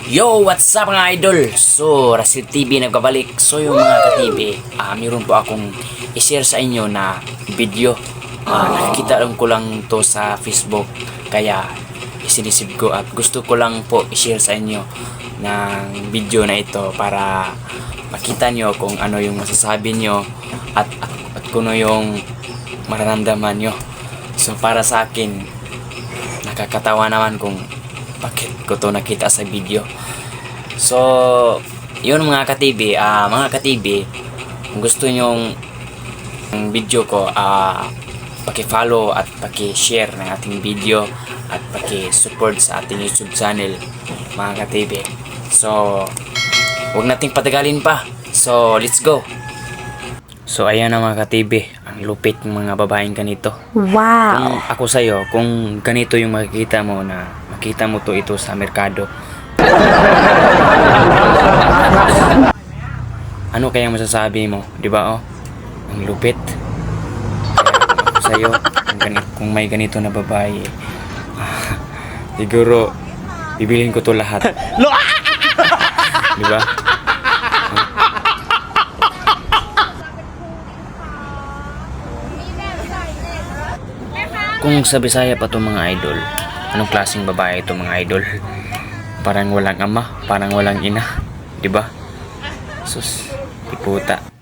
Yo, what's up mga idol? So, Rasil TV nagbabalik. So, yung mga ka-TV, mayroon po akong i-share sa inyo na video. Nakikita lang ko lang to sa Facebook. Kaya, isinisip ko at gusto ko lang po i-share sa inyo ng video na ito para makita nyo kung ano yung masasabi nyo at kung ano yung mararamdaman nyo. So, para sa akin, nakakatawa naman kung bakit ko to nakita sa video. So, yun mga ka-TV, kung gusto nyong video ko, paki-follow at paki-share ng ating video at paki-support sa ating YouTube channel mga ka-TV. So, huwag nating patagalin pa. So, let's go. So, ayan na mga ka-TV, ang lupit ng mga babaeng ganito. Wow! Kung ako sa'yo, kung ganito yung makikita mo na makita mo to ito sa merkado, ano kaya masasabi mo? Di ba ang lupit. Kaya ako sa'yo, kung may ganito na babae, siguro bibilhin ko to lahat. Di ba? Kung sa Bisaya pa to mga idol, anong klaseng babae ito mga idol? Parang walang ama, parang walang ina, di ba? Sus, di puta.